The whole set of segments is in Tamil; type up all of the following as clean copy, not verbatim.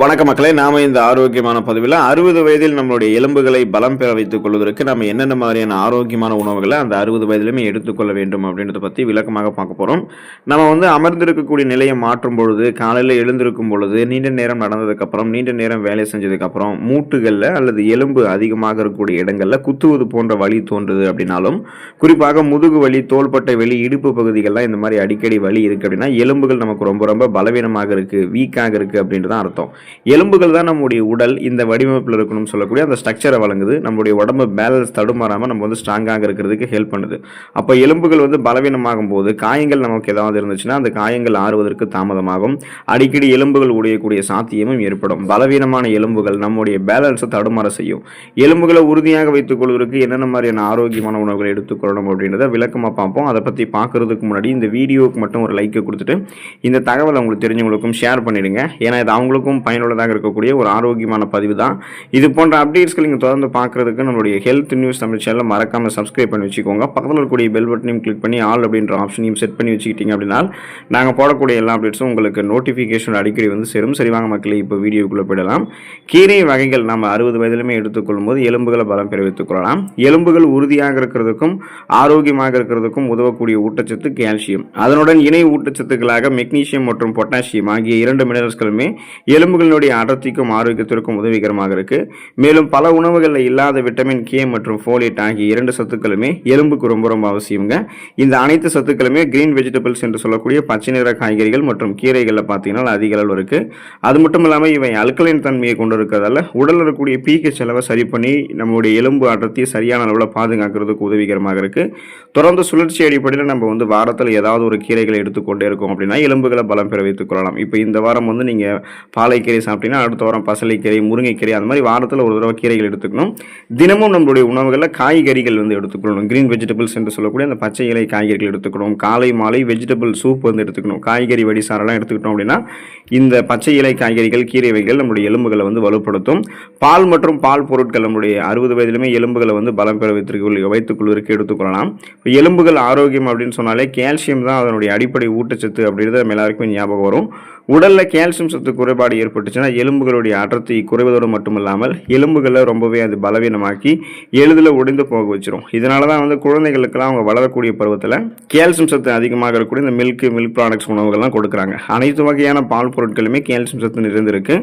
வணக்க மக்களே, நாம இந்த ஆரோக்கியமான பதிவில் 60 வயதில் நம்மளுடைய எலும்புகளை பலம் பெற வைத்துக் கொள்வதற்கு நம்ம என்னென்ன மாதிரியான ஆரோக்கியமான உணவுகளை அந்த 60 வயதிலுமே எடுத்துக்கொள்ள வேண்டும் அப்படின்றத பற்றி விளக்கமாக பார்க்க போகிறோம். நம்ம அமர்ந்திருக்கக்கூடிய நிலையை மாற்றும் பொழுது, காலையில் எழுந்திருக்கும் பொழுது, நீண்ட நேரம் நடந்ததுக்கப்புறம், நீண்ட நேரம் வேலை செஞ்சதுக்கப்புறம் மூட்டுகளில் அல்லது எலும்பு அதிகமாக இருக்கக்கூடிய இடங்களில் குத்துவது போன்ற வலி தோன்றுது அப்படின்னாலும், குறிப்பாக முதுகு வலி, தோள்பட்டை வலி, இடுப்பு பகுதிகள்லாம் இந்த மாதிரி அடிக்கடி வலி இருக்குது அப்படின்னா எலும்புகள் நமக்கு ரொம்ப ரொம்ப பலவீனமாக இருக்குது, வீக்காக இருக்குது அப்படின்ட்டு தான் அர்த்தம். எலும்புகள் தான் நம்முடைய உடல் இந்த வடிவமைப்பில் இருக்கணும்னு சொல்லக்கூடிய அந்த ஸ்ட்ரக்சரை வழங்குது. நம்முடைய உடம்பு பேலன்ஸ் தடுமாறாமல் நம்ம ஸ்ட்ராங்காக இருக்கிறதுக்கு ஹெல்ப் பண்ணுது. அப்போ எலும்புகள் பலவீனமாகும் போது காயங்கள் நமக்கு ஏதாவது இருந்துச்சுன்னா அந்த காயங்கள் ஆறுவதற்கு தாமதமாகும். அடிக்கடி எலும்புகள் உடையக்கூடிய சாத்தியமும் ஏற்படும். பலவீனமான எலும்புகள் நம்முடைய பேலன்ஸை தடுமாற செய்யும். எலும்புகளை உறுதியாக வைத்துக் கொள்வதற்கு என்னென்ன மாதிரியான ஆரோக்கியமான உணவுகளை எடுத்துக்கொள்ளணும் அப்படின்றத விளக்கமாக பார்ப்போம். அதை பற்றி பார்க்கறதுக்கு முன்னாடி இந்த வீடியோவுக்கு மட்டும் ஒரு லைக்கை கொடுத்துட்டு இந்த தகவலை உங்களுக்கு தெரிஞ்சவங்களுக்கும் ஷேர் பண்ணிடுங்க. ஏன்னா இது அவங்களுக்கும் பயனுள்ளதாக இருக்கக்கூடிய ஒரு ஆரோக்கியமான பதிவு தான். இது போன்ற அப்டேட்ஸ்கள் நீங்கள் தொடர்ந்து பார்க்குறதுக்கு நம்மளுடைய ஹெல்த் நியூஸ் தமிழ் சேனலை மறக்காமல் சப்ஸ்கிரைப் பண்ணி வச்சுக்கோங்க. பக்கத்தில் இருக்கக்கூடிய பெல் பட்டனையும் கிளிக் பண்ணி ஆல் அப்படின்ற ஆப்ஷனையும் செட் பண்ணி வச்சுக்கிட்டீங்க அப்படின்னா நாங்கள் போடக்கூடிய எல்லா அப்டேட்ஸும் உங்களுக்கு நோட்டிஃபிகேஷன் அடிக்கடி சேரும். சரிவாங்க மக்களே, இப்போ வீடியோக்குள்ளே போயிடலாம். கீரை வகைகள் நம்ம 60 வயதிலுமே எடுத்துக்கொள்ளும் போது எலும்புகளை பலம் பெற வைத்துக் கொள்ளலாம். எலும்புகள் உறுதியாக இருக்கிறதுக்கும் ஆரோக்கியமாக இருக்கிறதுக்கும் உதவக்கூடிய ஊட்டச்சத்து கால்சியம். அதனுடன் இணை ஊட்டச்சத்துக்களாக மெக்னீசியம் மற்றும் பொட்டாசியம் ஆகிய 2 மினரல்ஸ்களுமே எலும்புகளுடைய அடர்த்திக்கும் ஆரோக்கியத்திற்கும் உதவிகரமாக இருக்கு. மேலும் பல உணவுகளில் இல்லாத விட்டமின் கே மற்றும் ஃபோலேட் ஆகிய 2 சத்துக்களுமே எலும்புக்கு ரொம்ப ரொம்ப அவசியங்க. இந்த அனைத்து சத்துக்களுமே கிரீன் வெஜிடபிள்ஸ் என்று சொல்லக்கூடிய பச்சை நிற காய்கறிகள் மற்றும் கீரைகளில் பார்த்தீங்கன்னா அதிக அளவு இருக்கு. அது மட்டும் இல்லாமல் இவை அல்கலைன் தன்மையை கொண்டு இருக்கிறதால உடலில் இருக்கக்கூடிய pH அளவை சரி பண்ணி நம்முடைய எலும்பு அடர்த்தியை சரியான அளவில் பாதுகாக்கிறதுக்கு உதவிகரமாக இருக்கு. தொடர்ந்து சுழற்சி அடிப்படையில் நம்ம வாரத்தில் ஏதாவது ஒரு கீரைகளை எடுத்துக்கொண்டே இருக்கோம் அப்படின்னா எலும்புகளை பலம் பெற வைத்துக் கொள்ளலாம். இப்போ இந்த வாரம் நீங்கள் பாலைக்கீரை சாப்பிட்டீங்கன்னா அடுத்த வாரம் பசலைக்கீரை, முருங்கைக்கீரை, அந்த மாதிரி வாரத்தில் ஒரு தடவை கீரைகள் எடுத்துக்கணும். தினமும் நம்மளுடைய உணவுகளில் காய்கறிகள் எடுத்துக்கணும். கிரீன் வெஜிடபிள்ஸ் என்று சொல்லக்கூடிய அந்த பச்சை இலை காய்கறிகள் எடுத்துக்கணும். காலை மாலை வெஜிடபிள் சூப் எடுத்துக்கணும். காய்கறி வடிசாரெல்லாம் எடுத்துக்கிட்டோம் அப்படின்னா இந்த பச்சை இலை காய்கறிகள், கீரை வகைகள் நம்முடைய எலும்புகளை வலுப்படுத்தும். பால் மற்றும் பால் பொருட்கள் நம்முடைய 60 வயதிலுமே எலும்புகளை பலம் பெற வைத்துக் கொள்வதற்கு எடுத்துக்கொள்ளலாம். எலும்புகள் ஆரோக்கியம் அப்படின்னு சொன்னாலே கால்சியம் தான் அதனுடைய அடிப்படை ஊட்டச்சத்து அப்படின்றது நம்ம எல்லாருக்கும் ஞாபகம் வரும். உடலில் கால்சியம் சத்து குறைபாடு ஏற்பட்டுச்சுன்னா எலும்புகளுடைய அடர்த்தி குறைவதோடு மட்டுமில்லாமல் எலும்புகளை ரொம்பவே அது பலவீனமாக்கி எளிதில் உடைந்து போக வச்சிரும். இதனால தான் குழந்தைகளுக்கெல்லாம் அவங்க வளரக்கூடிய பருவத்தில் கால்சியம் சத்து அதிகமாக இருக்கக்கூடிய இந்த மில்க் ப்ராடக்ட்ஸ் உணவுகள்லாம் கொடுக்குறாங்க. அனைத்து வகையான பால் பொருட்களுமே கால்சியம் சத்து நிறைந்திருக்கு.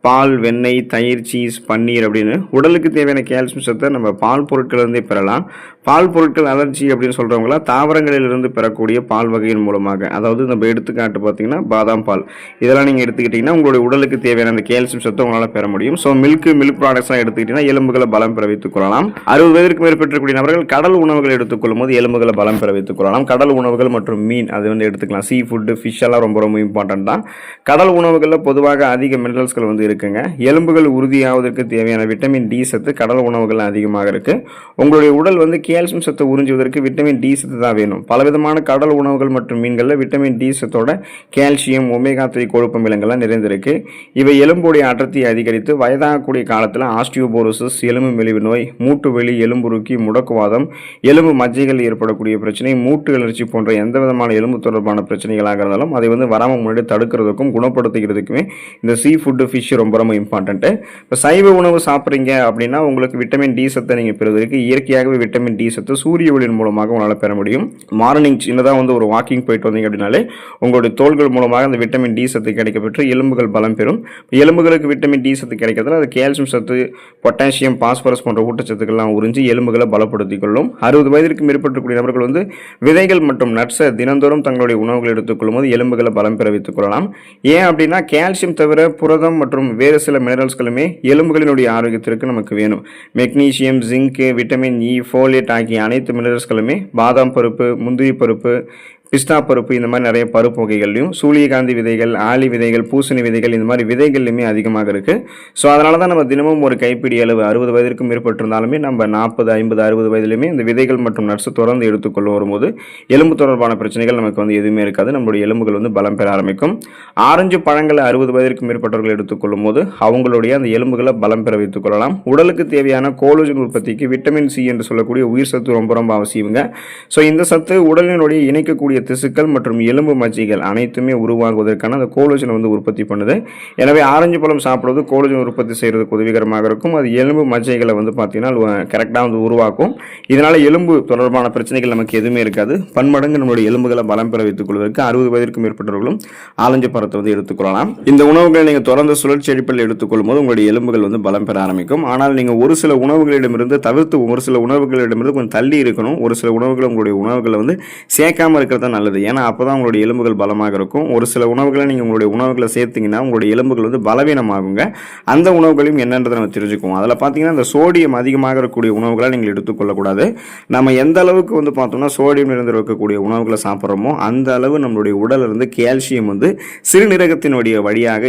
பால், வெண்ணெய், தயிர், சீஸ், பன்னீர் அப்படின்னு உடலுக்கு தேவையான கால்சியம் சத்தை நம்ம பால் பொருட்களிலிருந்தே பெறலாம். பால் பொருட்கள் அலர்ஜி அப்படின்னு சொல்கிறவங்களா தாவரங்களிலிருந்து பெறக்கூடிய பால் வகையின் மூலமாக, அதாவது நம்ம எடுத்துக்காட்டு பார்த்தீங்கன்னா பாதாம் பால், இதெல்லாம் நீங்கள் எடுத்துக்கிட்டிங்கன்னா உங்களுடைய உடலுக்கு தேவையான அந்த கால்சியம் சத்தை உங்களால் பெற முடியும். ஸோ மில்க் ப்ராடக்ட்ஸ்லாம் எடுத்துக்கிட்டிங்கன்னா எலும்புகளை பலம் பெற வைத்துக் கொள்ளலாம். 60 வயதிற்கு மேற்பட்டக்கூடிய நபர்கள் கடல் உணவுகள் எடுத்துக்கொள்ளும் போது எலும்புகளை பலம் பெற வைத்துக் கொள்ளலாம். கடல் உணவுகள் மற்றும் மீன் அது எடுத்துக்கலாம். சீ ஃபுட்டு, ஃபிஷ் எல்லாம் ரொம்ப ரொம்ப இம்பார்ட்டன்ட் தான். கடல் உணவுகளில் பொதுவாக அதிக மினரல்ஸ்கள் இருக்குங்க. எலும்புகள் உறுதியாவதற்கு தேவையான விட்டமின் டி சத்து கடல் உணவுகள் அதிகமாக இருக்கு. உங்களுடைய உடல் கால்சியம் சத்தை உறிஞ்சுவதற்கு விட்டமின் டி சத்து தான் வேணும். பலவிதமான கடல் உணவுகள் மற்றும் மீன்களில் விட்டமின் டி சத்தோட கால்சியம், ஒமேகா 3 கொழுப்பு அமிலங்கள்லாம் நிறைந்திருக்கு. இவை எலும்புடைய அடர்த்தியை அதிகரித்து வயதாகக்கூடிய காலத்தில் ஆஸ்டியோபோரோசிஸ், எலும்பு மெலிவு நோய், மூட்டு வெளி, எலும்புருக்கி, முடக்குவாதம், எலும்பு மஜ்ஜைகள் ஏற்படக்கூடிய பிரச்சனை, மூட்டு அழற்சி போன்ற எந்த விதமான எலும்பு தொடர்பான பிரச்சனைகளாக இருந்தாலும் அதை வராமல் முன்னாடி தடுக்கிறதுக்கும் குணப்படுத்துகிறதுக்குமே இந்த சீ ஃபுட்டு, ஃபிஷ் ரொம்ப ரொம்ப இம்பார்ட்டன்ட்டு. இப்போ சைவ உணவு சாப்பிட்றீங்க அப்படின்னா உங்களுக்கு விட்டமின் டி சத்தை நீங்கள் பெறுவதற்கு இயற்கையாகவே விட்டமின் டி சத்து சூரிய ஒளியின் மூலமாக உங்களால் பெற முடியும். மார்னிங் சின்னதாக ஒரு வாக்கிங் போயிட்டு வந்தீங்க அப்படின்னாலே உங்களுடைய தோள்கள் மூலமாக அந்த விட்டமின் டி சத்து கிடைக்கப்பெற்று எலும்புகள் பலம் பெறும். எலும்புகளுக்கு விட்டமின் டி சத்து கிடைக்கிறதுல அது கால்சியம் சத்து, பொட்டாசியம், பாஸ்பரஸ் போன்ற ஊட்டச்சத்துக்கள்லாம் உறிஞ்சி எலும்புகளை பலப்படுத்திக் கொள்ளும். 60 வயதிற்கு மேற்பட்டக்கூடிய நபர்கள் விதைகள் மற்றும் நட்ஸை தினந்தோறும் தங்களுடைய உணவுகள் எடுத்துக்கொள்ளும் போது எலும்புகளை பலம் பெற வைத்துக் கொள்ளலாம். ஏன் அப்படின்னா கால்சியம் தவிர புரதம் மற்றும் வேறு சில மினரல்ஸ்களுமே எலும்புகளினுடைய ஆரோக்கியத்திற்கு நமக்கு வேணும். Magnesium, zinc, vitamin E, folate ஆகிய அனைத்து மினரல்ஸ்களுமே பாதாம் பருப்பு, முந்திரி பருப்பு, பிஸ்தா பருப்பு, இந்த மாதிரி நிறைய பருப்பு வகைகள்லையும், சூரியகாந்தி விதைகள், ஆலி விதைகள், பூசணி விதைகள், இந்த மாதிரி விதைகள்லையுமே அதிகமாக இருக்குது. ஸோ அதனால தான் நம்ம தினமும் ஒரு கைப்பிடி அளவு 60 வயதிற்கு மேற்பட்டிருந்தாலுமே நம்ம 40, 50, 60 வயதிலுமே இந்த விதைகள் மற்றும் நட்ஸ் தொடர்ந்து எடுத்துக்கொள்ள வரும்போது எலும்பு தொடர்பான பிரச்சனைகள் நமக்கு எதுவுமே இருக்காது. நம்மளுடைய எலும்புகள் பலம் பெற ஆரம்பிக்கும். ஆரஞ்சு பழங்களை 60 வயதிற்கு மேற்பட்டவர்கள் எடுத்துக்கொள்ளும் போது அவங்களுடைய அந்த எலும்புகளை பலம் பெற வைத்துக் கொள்ளலாம். உடலுக்கு தேவையான கோலோஜன் உற்பத்திக்கு விட்டமின் சி என்று சொல்லக்கூடிய உயிர் சத்து ரொம்ப ரொம்ப அவசியங்க. ஸோ இந்த சத்து உடலினுடைய இணைக்கக்கூடிய திசுக்கள் மற்றும் எலும்பு மஜ்ஜைகள் அனைத்துமே உருவாகுவதற்கான அந்த கோலஜனை வந்து உற்பத்தி பண்ணுது. எனவே ஆரஞ்சு பழம் சாப்பிடுவது கோலஜன் உற்பத்தி செய்கிறதுக்கு உதவிகரமாக இருக்கும். அது எலும்பு மஜ்ஜைகளை வந்து பார்த்தீங்கன்னா கரெக்டாக வந்து உருவாக்கும். இதனால் எலும்பு தொடர்பான பிரச்சனைகள் நமக்கு எதுவுமே இருக்காது. பன்மடங்கு நம்மளுடைய எலும்புகளை பலம் பெற வைத்துக் கொள்வதற்கு 60 வயதிற்கும் மேற்பட்டவர்களும் ஆரஞ்சு பழத்தை வந்து எடுத்துக்கொள்ளலாம். இந்த உணவுகளை நீங்கள் தொடர்ந்து சுழற்சி அடிப்படையில் எடுத்துக்கொள்ளும் போது உங்களுடைய எலும்புகள் வந்து பலம் பெற ஆரம்பிக்கும். ஆனால் நீங்கள் ஒரு சில உணவுகளிடமிருந்து தவிர்த்து ஒரு சில உணவுகளிடமிருந்து கொஞ்சம் தள்ளி இருக்கணும். ஒரு சில உணவுகளை உங்களுடைய உணவுகளை வந்து சேர்க்காம இருக்கிறது தான் நல்லது. ஏன்னா அப்போதான் உங்களுடைய எலும்புகள் பலமாக இருக்கும். ஒரு சில உணவுகளை நீங்கள் உங்களுடைய உணவுகளை சேர்த்தீங்கன்னா உங்களுடைய எலும்புகள் வந்து பலவீனமாகுங்க. அந்த உணவுகளையும் என்னன்றதை நம்ம தெரிஞ்சுக்குவோம். அதில் பார்த்தீங்கன்னா இந்த சோடியம் அதிகமாக இருக்கக்கூடிய உணவுகளை நீங்கள் எடுத்துக்கொள்ளக்கூடாது. நம்ம எந்த அளவுக்கு வந்து பார்த்தோம்னா சோடியம் நிறைந்து இருக்கக்கூடிய உணவுகளை சாப்பிட்றோமோ அந்த அளவு நம்மளுடைய உடலில் இருந்து கால்சியம் வந்து சிறுநீரகத்தினுடைய வழியாக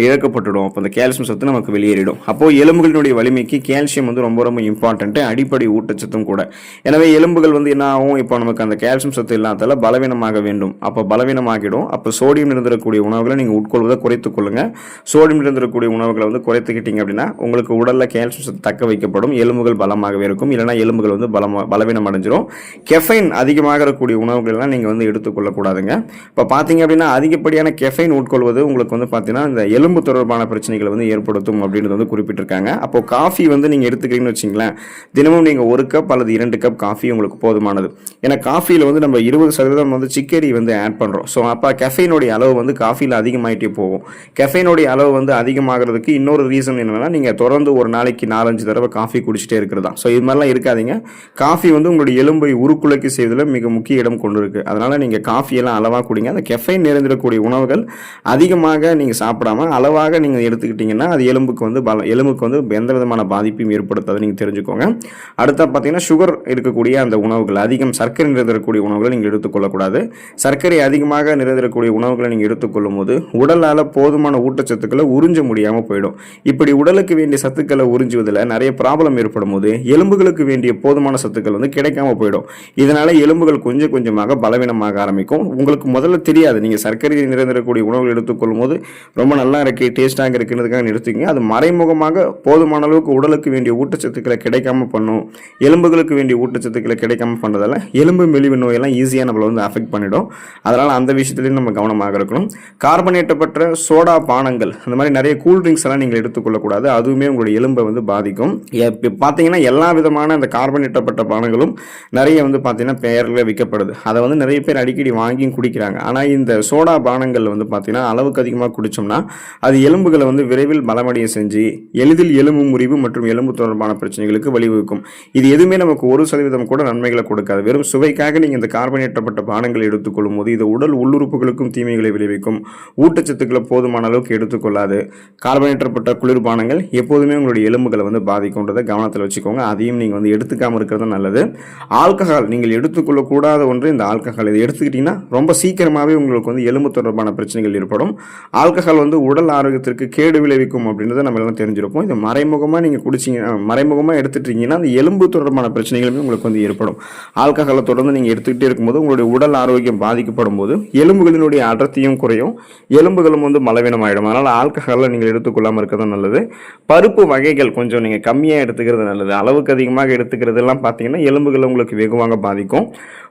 இழக்கப்பட்டுடும். அப்போ அந்த கால்சியம் சத்து நமக்கு வெளியேறிடும். அப்போது எலும்புகளினுடைய வலிமைக்கு கால்சியம் வந்து ரொம்ப ரொம்ப இம்பார்ட்டன்ட்டு, அடிப்படை ஊட்டச்சத்தும் கூட. எனவே எலும்புகள் வந்து என்ன ஆகும், இப்போ நமக்கு அந்த கால்சியம் சத்து இல்லாதால பலவீனமாக வேண்டும். அப்போ பலவீனமாகிடும். அப்போ சோடியம் நிறைந்திருக்கக்கூடிய உணவுகளை நீங்கள் உட்கொள்வதை குறைத்துக் கொள்ளுங்க. சோடியம் நிறைந்திருக்கக்கூடிய உணவுகளை வந்து குறைத்துக்கிட்டீங்க அப்படின்னா உங்களுக்கு உடலில் கால்சியம் சத்து தக்க வைக்கப்படும், எலும்புகள் பலமாகவே இருக்கும். இல்லைனா எலும்புகள் வந்து பலவீனம் அடைஞ்சிடும். கெஃபைன் அதிகமாக இருக்கக்கூடிய உணவுகள்லாம் நீங்கள் வந்து எடுத்துக்கொள்ளக்கூடாதுங்க. இப்போ பார்த்தீங்க அப்படின்னா அதிகப்படியான கெஃபைன் உட்கொள்வது உங்களுக்கு வந்து பார்த்தீங்கன்னா இந்த எலும்பு தொடர்பான பிரச்சனைகளை வந்து ஏற்படுத்தும் அப்படின்றது வந்து குறிப்பிட்டிருக்காங்க. அப்போ காஃபி வந்து நீங்கள் எடுத்துக்கிறீங்கன்னு வச்சிங்களேன், தினமும் நீங்கள் 1 கப் அல்லது 2 கப் காஃபி உங்களுக்கு போதுமானது. ஏன்னா காஃபியில் வந்து நம்ம 20% வந்து சிக்கரி வந்து ஆட் பண்ணுறோம். ஸோ அப்போ கெஃபைனுடைய அளவு வந்து காஃபியில் அதிகமாகிட்டே போகும். கெஃபைனுடைய அளவு வந்து அதிகமாகிறதுக்கு இன்னொரு ரீசன் என்னென்னா நீங்கள் தொடர்ந்து ஒரு நாளைக்கு 4-5 தடவை காஃபி குடிச்சிட்டே இருக்கிறதா. ஸோ இது மாதிரிலாம் இருக்காதீங்க. காஃபி வந்து உங்களுடைய எலும்பை உருக்குலைக்கு செய்வதில் மிக முக்கிய இடம் கொண்டு இருக்குது. அதனால் நீங்கள் காஃபியெல்லாம் அளவாக குடிங்க. அந்த கெஃபைன் நிறைந்திருக்கக்கூடிய உணவுகள் அதிகமாக நீங்கள் சாப்பிடாம அளவாக நீங்கள் எடுத்துக்கிட்டிங்கன்னா அது எலும்புக்கு வந்து எந்த விதமான பாதிப்பையும் ஏற்படுத்தாது, நீங்கள் தெரிஞ்சுக்கோங்க. அடுத்த பார்த்தீங்கன்னா சுகர் இருக்கக்கூடிய அந்த உணவுகள், அதிகம் சர்க்கரை நிறைந்திருக்கக்கூடிய உணவுகளை நீங்கள் எடுத்துக்கொள்ளக்கூடாது. சர்க்கரை அதிகமாக நிறைந்திருக்கக்கூடிய உணவுகளை நீங்கள் எடுத்துக்கொள்ளும் போது உடலால் போதுமான ஊட்டச்சத்துக்களை உறிஞ்ச முடியாமல் போயிடும். இப்படி உடலுக்கு வேண்டிய சத்துக்களை உறிஞ்சுவதில் நிறைய ப்ராப்ளம் ஏற்படும் போது எலும்புகளுக்கு வேண்டிய போதுமான சத்துக்கள் வந்து கிடைக்காம போயிடும். இதனால எலும்புகள் கொஞ்சம் கொஞ்சமாக பலவீனமாக ஆரம்பிக்கும். உங்களுக்கு முதல்ல தெரியாது, நீங்கள் சர்க்கரை நிறைந்திருக்கக்கூடிய உணவுகள் எடுத்துக்கொள்ளும் போது ரொம்ப நல்லா இருக்கு, டேஸ்டாக இருக்குன்றதுக்காக எடுத்துக்கங்க. அது மறைமுகமாக போதுமான அளவுக்கு உடலுக்கு வேண்டிய ஊட்டச்சத்துக்களை கிடைக்காம பண்ணும். எலும்புகளுக்கு வேண்டிய ஊட்டச்சத்துக்களை கிடைக்காம பண்ணுறதால எலும்பு மெலிவு நோயெல்லாம் ஈஸியாக நம்மளை வந்து அஃபெக்ட் பண்ணிடும். அதனால் அந்த விஷயத்துலையும் நம்ம கவனமாக இருக்கணும். கார்பனேட்டப்பட்ட சோடா பானங்கள், அந்த மாதிரி நிறைய கூல்ட்ரிங்க்ஸ் எல்லாம் நீங்கள் எடுத்துக்கொள்ளக்கூடாது. அதுவுமே உங்களுடைய எலும்பை வந்து பாதிக்கும். பார்த்தீங்கன்னா எல்லா விதமான அந்த கார்பனேட்டப்பட்ட பானங்களும் நிறைய வந்து பார்த்தீங்கன்னா பெயரில் விற்கப்படுது. அதை வந்து நிறைய பேர் அடிக்கடி வாங்கியும் குடிக்கிறாங்க. ஆனால் இந்த சோடா பானங்கள் வந்து பார்த்தீங்கன்னா அளவுக்கு அதிகமாக குடித்தோம்னா அது எலும்புகளை வந்து விரைவில் பலமடைய செஞ்சு எளிதில் எலும்பு முறிவு மற்றும் எலும்பு தொடர்பான பிரச்சனைகளுக்கு வழிவகுக்கும். இது எதுவுமே நமக்கு 1% கூட நன்மைகளை கொடுக்காது. வெறும் சுவைக்காக நீங்கள் இந்த கார்பனேற்றப்பட்ட பானங்களை எடுத்துக்கொள்ளும் போது இது உடல் உள்ளுறுப்புகளுக்கும் தீமைகளை விளைவிக்கும். ஊட்டச்சத்துக்களை போதுமான அளவுக்கு எடுத்துக்கொள்ளாது. கார்பனேற்றப்பட்ட குளிர்பானங்கள் எப்போதுமே உங்களுடைய எலும்புகளை வந்து பாதிக்கும்ன்றதை கவனத்தில் வச்சுக்கோங்க. அதையும் நீங்கள் வந்து எடுத்துக்காமல் இருக்கிறது நல்லது. ஆல்கஹால் நீங்கள் எடுத்துக்கொள்ளக்கூடாத ஒன்று இந்த ஆல்கஹால். இதை எடுத்துக்கிட்டீங்கன்னா ரொம்ப சீக்கிரமாகவே உங்களுக்கு வந்து எலும்பு தொடர்பான பிரச்சனைகள் ஏற்படும். ஆல்கஹால் வந்து உடல் ஆரோக்கியத்திற்கு கேடு விளைவிக்கும் அப்படின்றத நம்ம எல்லாம் தெரிஞ்சிருப்போம். இதை மறைமுகமாக நீங்கள் குடிச்சிங்க, மறைமுகமாக எடுத்துட்டீங்கன்னா அந்த எலும்பு தொடர்பான பிரச்சனைகளுமே உங்களுக்கு வந்து ஏற்படும். ஆல்கஹாலை தொடர்ந்து நீங்கள் எடுத்துக்கிட்டே இருக்கும்போது உங்களுடைய உடல் ஆரோக்கியம் பாதிக்கப்படும் போது எலும்புகளினுடைய அடர்த்தியும் குறையும், எலும்புகளும் வந்து பலவீனமாயிடும். அதனால் ஆல்கஹாலை நீங்கள் எடுத்துக்கொள்ளாமல் இருக்கிறது நல்லது. பருப்பு வகைகள் கொஞ்சம் நீங்கள் கம்மியாக எடுத்துக்கிறது நல்லது. அளவுக்கு அதிகமாக எடுத்துக்கிறதெல்லாம் பார்த்தீங்கன்னா எலும்புகளை உங்களுக்கு வெகுவாக பாதிக்கும்.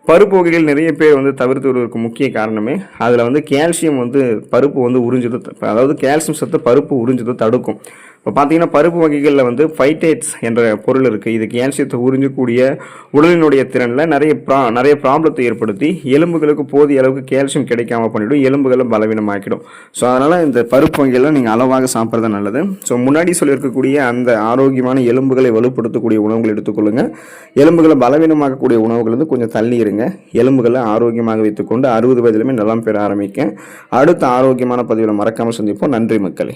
பருப்பு வகைகள் நிறைய பேர் வந்து தவிர்த்து வருவதற்கு முக்கிய காரணமே அதில் வந்து கால்சியம் வந்து பருப்பு வந்து உறிஞ்சது, அதாவது கால்சியம் சத்து பருப்பு உறிஞ்சது தடுக்கும். இப்போ பார்த்தீங்கன்னா பருப்பு வகைகளில் வந்து ஃபைட்டேட்ஸ் என்ற பொருள் இருக்குது. இது கால்சியத்தை உறிஞ்சக்கூடிய உடலினுடைய திறனில் நிறைய ப்ராப்ளத்தை ஏற்படுத்தி எலும்புகளுக்கு போதிய அளவுக்கு கால்சியம் கிடைக்காம பண்ணிவிடும், எலும்புகளை பலவீனமாக்கிடும். ஸோ அதனால் இந்த பருப்பு வகைகளை நீங்கள் அளவாக சாப்பிட்றது நல்லது. ஸோ முன்னாடி சொல்லியிருக்கக்கூடிய அந்த ஆரோக்கியமான எலும்புகளை வலுப்படுத்தக்கூடிய உணவுகள் எடுத்துக்கொள்ளுங்கள். எலும்புகளை பலவீனமாக்கக்கூடிய உணவுகள் வந்து கொஞ்சம் தள்ளி இருங்க. எலும்புகளை ஆரோக்கியமாக வைத்துக்கொண்டு 60 வயதிலுமே நலம் பெற ஆரம்பிக்க. அடுத்த ஆரோக்கியமான பதிவில் மறக்காமல் சந்திப்போம். நன்றி மக்களே.